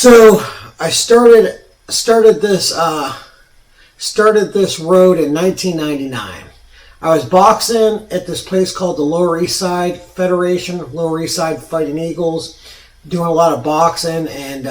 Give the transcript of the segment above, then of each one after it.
So I started this road in 1999. I was boxing at this place called the Lower East Side Federation, Lower East Side Fighting Eagles, doing a lot of boxing, and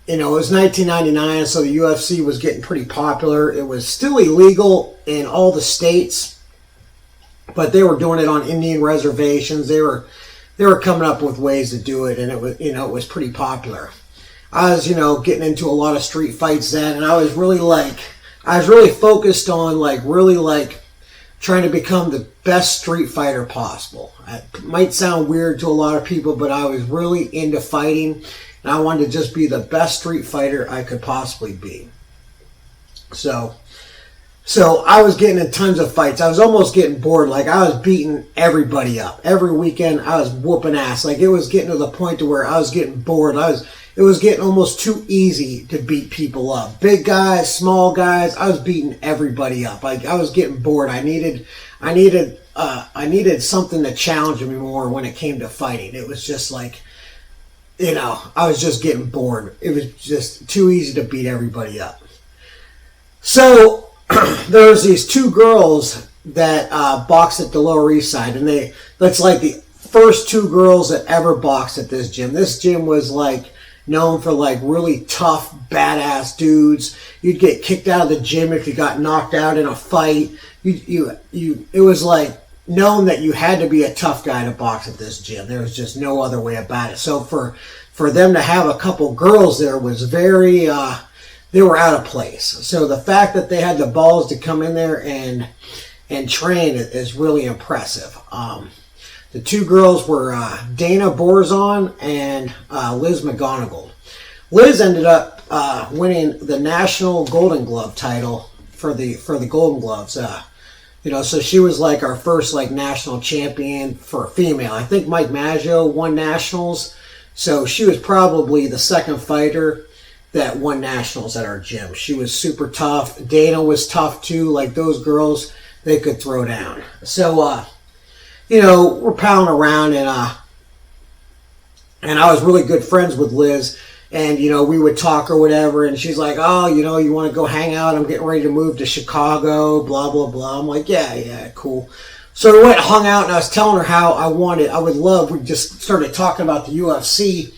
it was 1999, so the UFC was getting pretty popular. It was still illegal in all the states, but they were doing it on Indian reservations. They were coming up with ways to do it, and it was pretty popular. I was, getting into a lot of street fights then, and I was really focused on trying to become the best street fighter possible. It might sound weird to a lot of people, but I was really into fighting, and I wanted to just be the best street fighter I could possibly be. So I was getting in tons of fights. I was almost getting bored. Like, I was beating everybody up. Every weekend, I was whooping ass. Like, it was getting to the point to where I was getting bored. It was getting almost too easy to beat people up. Big guys, small guys, I was beating everybody up. Like, I was getting bored. I needed something to challenge me more when it came to fighting. It was just like, I was just getting bored. It was just too easy to beat everybody up. So there was these two girls that boxed at the Lower East Side, and that's like the first two girls that ever boxed at this gym. This gym was known for really tough, badass dudes. You'd get kicked out of the gym if you got knocked out in a fight. It was known that you had to be a tough guy to box at this gym. There was just no other way about it. So for them to have a couple girls there was very, they were out of place. So the fact that they had the balls to come in there and train is really impressive. The two girls were Dana Borzon and Liz McGonigal. Liz ended up winning the National Golden Glove title for the Golden Gloves. So she was our first national champion for a female. I think Mike Maggio won nationals, so she was probably the second fighter that won nationals at our gym. She was super tough. Dana was tough too. Those girls, they could throw down. So we're palling around, and I was really good friends with Liz, and we would talk or whatever, and she's like, oh, you want to go hang out? I'm getting ready to move to Chicago, blah, blah, blah. I'm like, yeah, cool. So we went and hung out, and I was telling her how we just started talking about the UFC,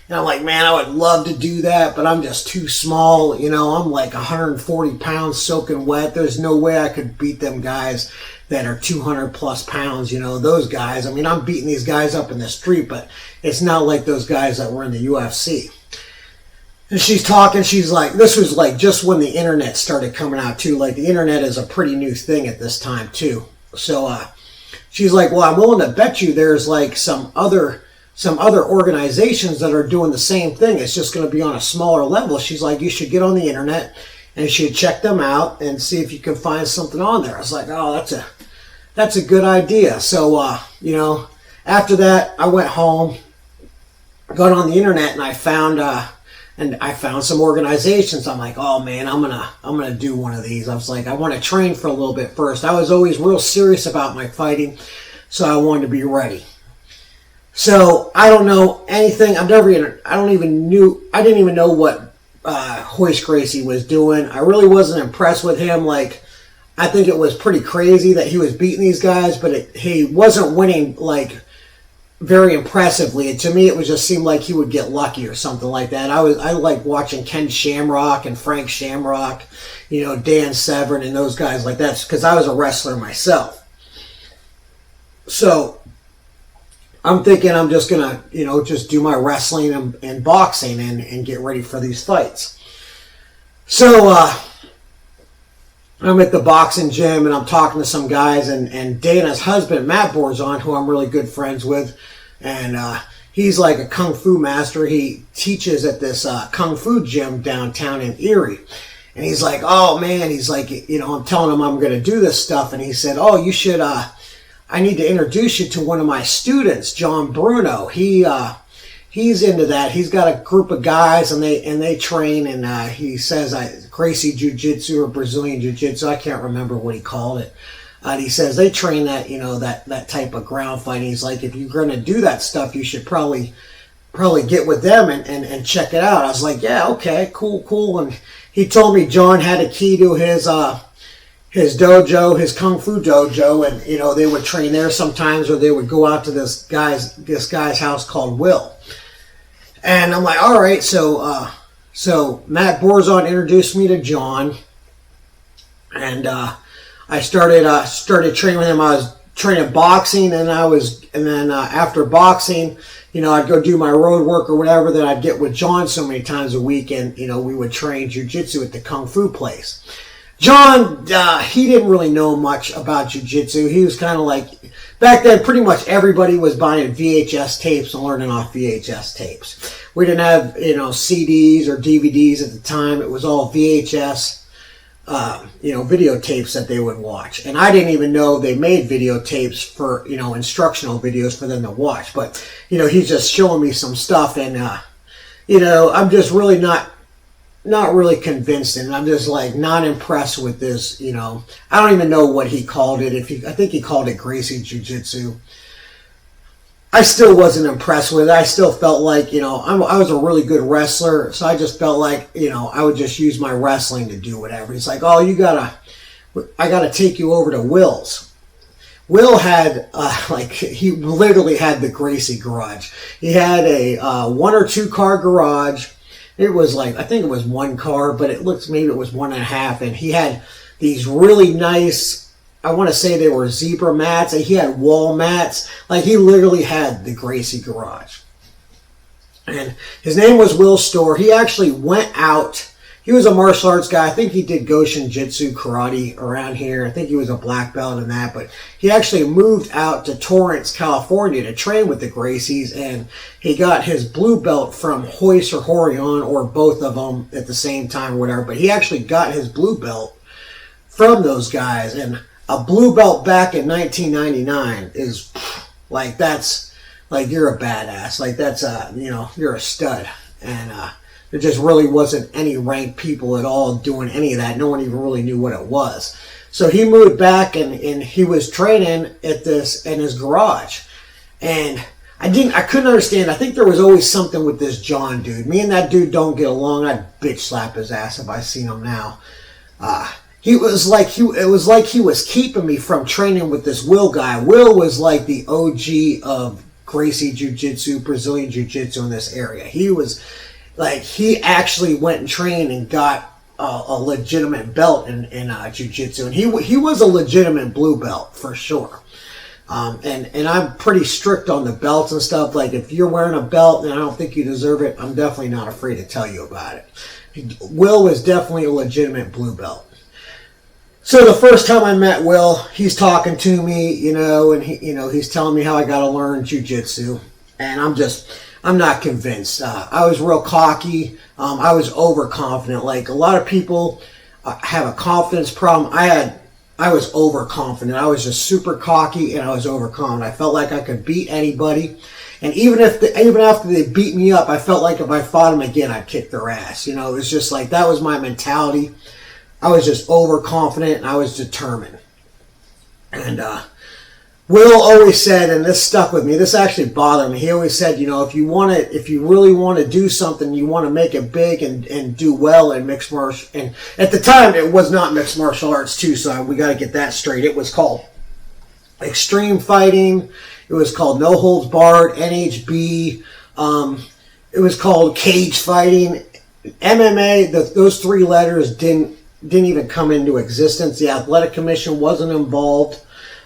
and I'm like, man, I would love to do that, but I'm just too small. I'm 140 pounds soaking wet. There's no way I could beat them guys that are 200 plus pounds, those guys. I mean, I'm beating these guys up in the street, but it's not like those guys that were in the UFC. And she's talking, she's like, this was just when the internet started coming out too. The internet is a pretty new thing at this time too. So she's like, well, I'm willing to bet you there's some other organizations that are doing the same thing. It's just going to be on a smaller level. She's like, you should get on the internet and you should check them out and see if you can find something on there. I was like, oh, that's a good idea. So, after that, I went home, got on the internet, and I found some organizations. I'm like, oh man, I'm gonna do one of these. I was like, I want to train for a little bit first. I was always real serious about my fighting, so I wanted to be ready. So I don't know anything. I didn't even know what Royce Gracie was doing. I really wasn't impressed with him. I think it was pretty crazy that he was beating these guys, but he wasn't winning very impressively. And to me, it just seemed like he would get lucky or something like that. I like watching Ken Shamrock and Frank Shamrock, Dan Severn and those guys like that, because I was a wrestler myself. So I'm thinking I'm just gonna, just do my wrestling and boxing and get ready for these fights. So I'm at the boxing gym and I'm talking to some guys, and Dana's husband, Matt Borzon, who I'm really good friends with, and he's like a kung fu master. He teaches at this kung fu gym downtown in Erie. And he's like, oh man, he's like, I'm telling him I'm going to do this stuff. And he said, oh, you should, I need to introduce you to one of my students, John Bruno. He's into that. He's got a group of guys, and they train. And he says Gracie Jiu-Jitsu or Brazilian Jiu-Jitsu. I can't remember what he called it. And he says they train that that type of ground fighting. He's like, if you're going to do that stuff, you should probably probably get with them and check it out. I was like, yeah, okay, cool. And he told me John had a key to his dojo, his kung fu dojo, and they would train there sometimes, or they would go out to this guy's house called Will. And I'm like, all right, so Matt Borzon introduced me to John, and I started training with him. I was training boxing, and then after boxing, I'd go do my road work or whatever. Then I'd get with John so many times a week, and we would train jiu-jitsu at the kung fu place. John, he didn't really know much about jiu-jitsu. He was kind of like, back then pretty much everybody was buying VHS tapes and learning off VHS tapes. We didn't have CDs or DVDs at the time. It was all VHS videotapes that they would watch. And I didn't even know they made videotapes for, instructional videos for them to watch. But, he's just showing me some stuff, and, I'm just really not really convinced, and I'm just like not impressed with this, I don't even know what he called it. I think he called it Gracie Jiu-Jitsu. I still wasn't impressed with it. I still felt like, I was a really good wrestler, so I just felt like, I would just use my wrestling to do whatever. He's like, oh, I gotta take you over to Will's. Will had, he literally had the Gracie garage. He had a 1 or 2 car garage. It was I think it was 1 car, but it looks maybe it was 1.5. And he had these really nice, I want to say they were zebra mats, and he had wall mats. He literally had the Gracie garage. And his name was Will Storr. He actually went out. He was a martial arts guy. I think he did Goshin Jitsu karate around here. I think he was a black belt in that. But he actually moved out to Torrance, California to train with the Gracies. And he got his blue belt from Hoist or Horion, or both of them at the same time or whatever. But he actually got his blue belt from those guys. And a blue belt back in 1999 is that's you're a badass. That's you're a stud. And there just really wasn't any ranked people at all doing any of that. No one even really knew what it was. So he moved back, and he was training at this in his garage. And I couldn't understand. I think there was always something with this John dude. Me and that dude don't get along. I'd bitch slap his ass if I seen him now. It was like he was keeping me from training with this Will guy. Will was like the OG of Gracie Jiu-Jitsu, Brazilian Jiu-Jitsu in this area. He was he actually went and trained and got a legitimate belt in Jiu-Jitsu. And he was a legitimate blue belt for sure. And I'm pretty strict on the belts and stuff. If you're wearing a belt and I don't think you deserve it, I'm definitely not afraid to tell you about it. Will was definitely a legitimate blue belt. So the first time I met Will, he's talking to me, and he's telling me how I got to learn jiu-jitsu, and I'm not convinced. I was real cocky. I was overconfident. A lot of people have a confidence problem. I was overconfident. I was just super cocky, and I was overconfident. I felt like I could beat anybody, and even after they beat me up, I felt like if I fought them again, I'd kick their ass. It was just that was my mentality. I was just overconfident, and I was determined. And Will always said, and this stuck with me, this actually bothered me, he always said, if you really want to do something, you want to make it big and do well in mixed martial, and at the time it was not mixed martial arts too, so we got to get that straight. It was called extreme fighting, it was called no holds barred, NHB, it was called cage fighting, MMA. Those 3 letters didn't even come into existence. The Athletic Commission wasn't involved.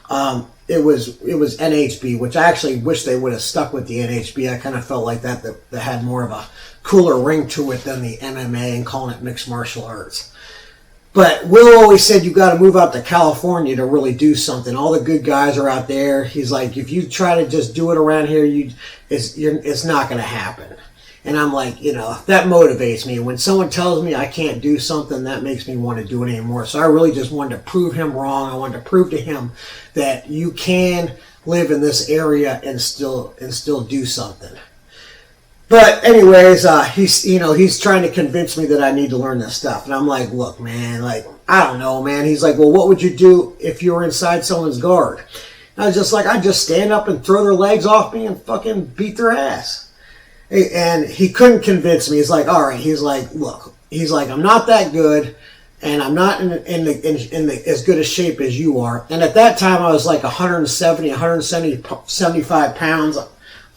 It was NHB, which I actually wish they would have stuck with the NHB. I kind of felt like that had more of a cooler ring to it than the MMA and calling it mixed martial arts. But Will always said you got to move out to California to really do something. All the good guys are out there. He's like, if you try to just do it around here, it's not going to happen. And I'm like, that motivates me. When someone tells me I can't do something, that makes me want to do it anymore. So I really just wanted to prove him wrong. I wanted to prove to him that you can live in this area and still do something. But anyways, he's trying to convince me that I need to learn this stuff. And I'm like, look, man, I don't know, man. He's like, well, what would you do if you were inside someone's guard? And I was just like, I'd just stand up and throw their legs off me and fucking beat their ass. And he couldn't convince me. He's like, all right. He's like, look. He's like, I'm not that good, and I'm not in as good a shape as you are. And at that time, I was like 175 pounds.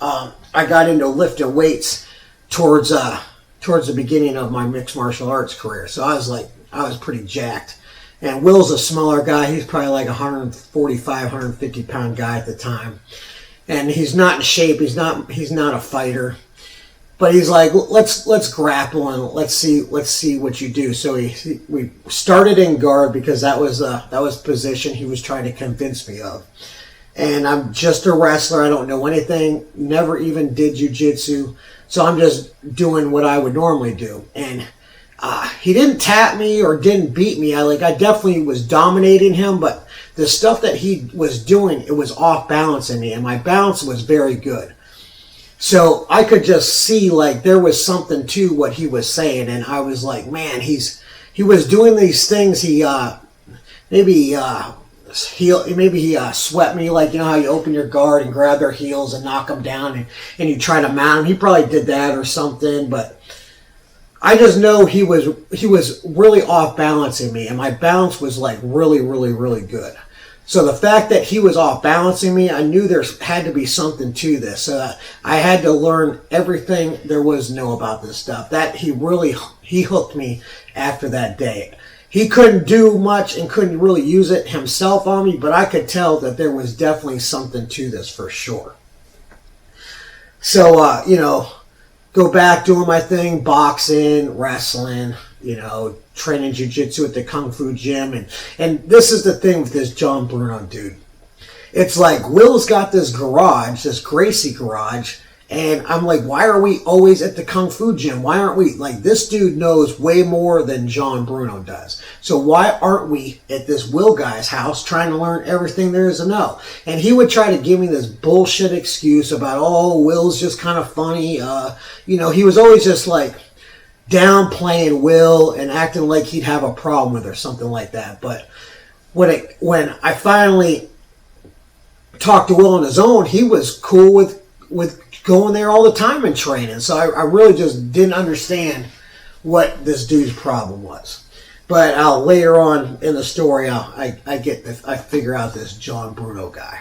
I got into lifting weights towards the beginning of my mixed martial arts career. So I was pretty jacked. And Will's a smaller guy. He's probably like 145, 150 pound guy at the time. And he's not in shape. He's not a fighter. But he's like, let's grapple and let's see what you do. So we started in guard because that was the position he was trying to convince me of. And I'm just a wrestler. I don't know anything. Never even did jiu-jitsu. So I'm just doing what I would normally do. And he didn't tap me or didn't beat me. I definitely was dominating him, but the stuff that he was doing, it was off balancing me, and my balance was very good. So I could just see like there was something to what he was saying, and I was like, man, he was doing these things. Maybe he swept me, like, you know how you open your guard and grab their heels and knock them down, and you try to mount them. He probably did that or something, but I just know he was really off balancing me, and my balance was like really, really, really good. So the fact that he was off balancing me, I knew there had to be something to this. I had to learn everything there was to know about this stuff. That he hooked me after that day. He couldn't do much and couldn't really use it himself on me, but I could tell that there was definitely something to this for sure. So, go back doing my thing, boxing, wrestling, training jiu-jitsu at the Kung Fu gym. And this is the thing with this John Bruno dude. It's like Will's got this garage, this Gracie garage, and I'm like, why are we always at the Kung Fu gym? Why aren't we, like, this dude knows way more than John Bruno does. So why aren't we at this Will guy's house trying to learn everything there is to know? And he would try to give me this bullshit excuse about, oh, Will's just kind of funny. He was always just like downplaying Will and acting like he'd have a problem with it or something like that. But when I finally talked to Will on his own, he was cool with going there all the time and training. So I really just didn't understand what this dude's problem was. But later on in the story, I figure out this John Bruno guy.